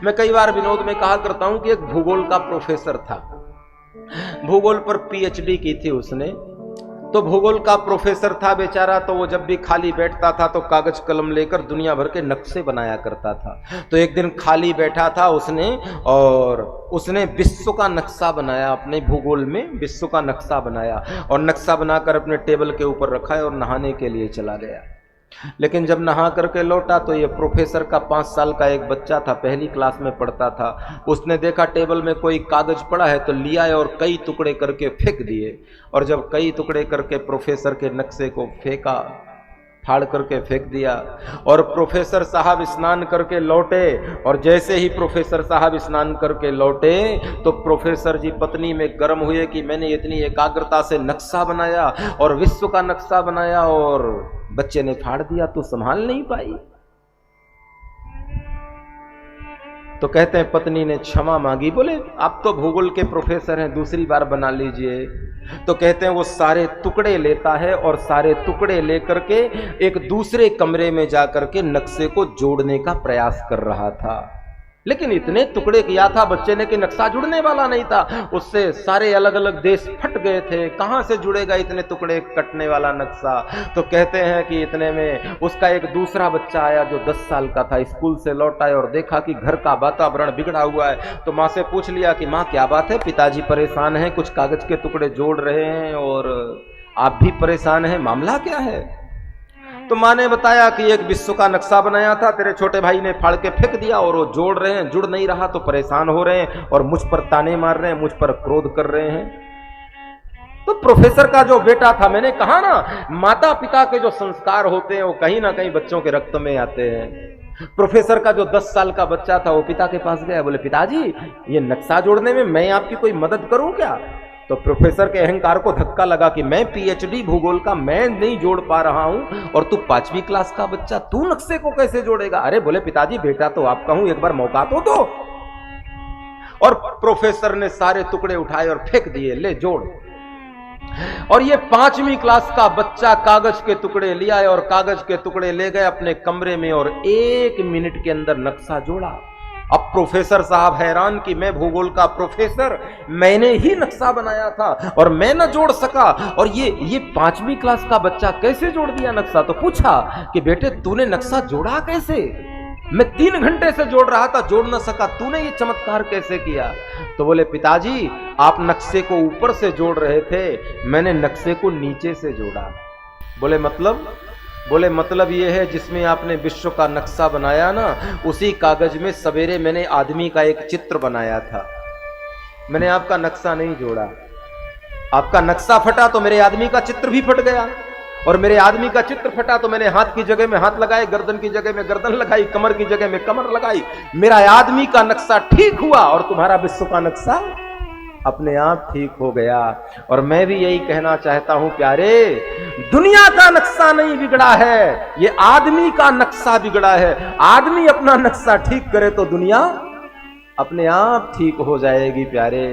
मैं कई बार विनोद में कहा करता हूं कि एक भूगोल का प्रोफेसर था, भूगोल पर पीएचडी की थी उसने। तो भूगोल का प्रोफेसर था बेचारा, तो वो जब भी खाली बैठता था तो कागज कलम लेकर दुनिया भर के नक्शे बनाया करता था। तो एक दिन खाली बैठा था उसने, और उसने विश्व का नक्शा बनाया, अपने भूगोल में विश्व का नक्शा बनाया, और नक्शा बनाकर अपने टेबल के ऊपर रखा है और नहाने के लिए चला गया। लेकिन जब नहा करके लौटा तो ये प्रोफेसर का 5 साल का एक बच्चा था, पहली क्लास में पढ़ता था। उसने देखा टेबल में कोई कागज पड़ा है तो लिया और कई टुकड़े करके फेंक दिए, और जब कई टुकड़े करके प्रोफेसर के नक्शे को फेंका, फाड़ करके फेंक दिया। और प्रोफेसर साहब स्नान करके लौटे, और जैसे ही प्रोफेसर साहब स्नान करके लौटे तो प्रोफेसर जी पत्नी में गर्म हुए कि मैंने इतनी एकाग्रता से नक्शा बनाया और विश्व का नक्शा बनाया और बच्चे ने फाड़ दिया, तो संभाल नहीं पाई। तो कहते हैं पत्नी ने क्षमा मांगी, बोले आप तो भूगोल के प्रोफेसर हैं, दूसरी बार बना लीजिए। तो कहते हैं वो सारे टुकड़े लेता है और सारे टुकड़े लेकर के एक दूसरे कमरे में जाकर के नक्शे को जोड़ने का प्रयास कर रहा था। लेकिन इतने टुकड़े किया था बच्चे ने कि नक्शा जुड़ने वाला नहीं था, उससे सारे अलग अलग देश फट गए थे, कहां से जुड़ेगा इतने टुकड़े कटने वाला नक्शा। तो कहते हैं कि इतने में उसका एक दूसरा बच्चा आया जो 10 साल का था, स्कूल से लौटा और देखा कि घर का वातावरण बिगड़ा हुआ है। तो माँ से पूछ लिया कि माँ क्या बात है, पिताजी परेशान हैं, कुछ कागज के टुकड़े जोड़ रहे हैं और आप भी परेशान हैं, मामला क्या है। तो माँ ने बताया कि एक विश्व का नक्शा बनाया था, तेरे छोटे भाई ने फाड़ के फेंक दिया और वो जोड़ रहे हैं, जुड़ नहीं रहा तो परेशान हो रहे हैं और मुझ पर ताने मार रहे हैं, मुझ पर क्रोध कर रहे हैं। तो प्रोफेसर का जो बेटा था, मैंने कहा ना माता पिता के जो संस्कार होते हैं वो कहीं ना कहीं बच्चों के रक्त में आते हैं। प्रोफेसर का जो 10 साल का बच्चा था वो पिता के पास गया, बोले पिताजी ये नक्शा जोड़ने में मैं आपकी कोई मदद करूं क्या। तो प्रोफेसर के अहंकार को धक्का लगा कि मैं पीएचडी भूगोल का, मैं नहीं जोड़ पा रहा हूं और तू 5वीं क्लास का बच्चा, तू नक्शे को कैसे जोड़ेगा। अरे बोले पिताजी बेटा तो आपका हूं, एक बार मौका तो दो। और प्रोफेसर ने सारे टुकड़े उठाए और फेंक दिए, ले जोड़। और ये 5वीं क्लास का बच्चा कागज के टुकड़े लिया और कागज के टुकड़े ले गए अपने कमरे में और 1 मिनट के अंदर नक्शा जोड़ा। अब प्रोफेसर साहब हैरान कि मैं भूगोल का प्रोफेसर, मैंने ही नक्शा बनाया था और मैं न जोड़ सका, और ये 5वीं क्लास का बच्चा कैसे जोड़ दिया नक्शा। तो पूछा कि बेटे तूने नक्शा जोड़ा कैसे। मैं 3 घंटे से जोड़ रहा था, जोड़ न सका, तूने ये चमत्कार कैसे किया। तो बोले पिताजी आप नक्शे को ऊपर से जोड़ रहे थे, मैंने नक्शे को नीचे से जोड़ा। बोले मतलब। बोले मतलब ये है जिसमें आपने विश्व का नक्शा बनाया ना, उसी कागज में सवेरे मैंने आदमी का एक चित्र बनाया था, मैंने आपका नक्शा नहीं जोड़ा। आपका नक्शा फटा तो मेरे आदमी का चित्र भी फट गया, और मेरे आदमी का चित्र फटा तो मैंने हाथ की जगह में हाथ लगाए, गर्दन की जगह में गर्दन लगाई, कमर की जगह में कमर लगाई। मेरा आदमी का नक्शा ठीक हुआ और तुम्हारा विश्व का नक्शा अपने आप ठीक हो गया। और मैं भी यही कहना चाहता हूं प्यारे, दुनिया का नक्शा नहीं बिगड़ा है, ये आदमी का नक्शा बिगड़ा है। आदमी अपना नक्शा ठीक करे तो दुनिया अपने आप ठीक हो जाएगी प्यारे।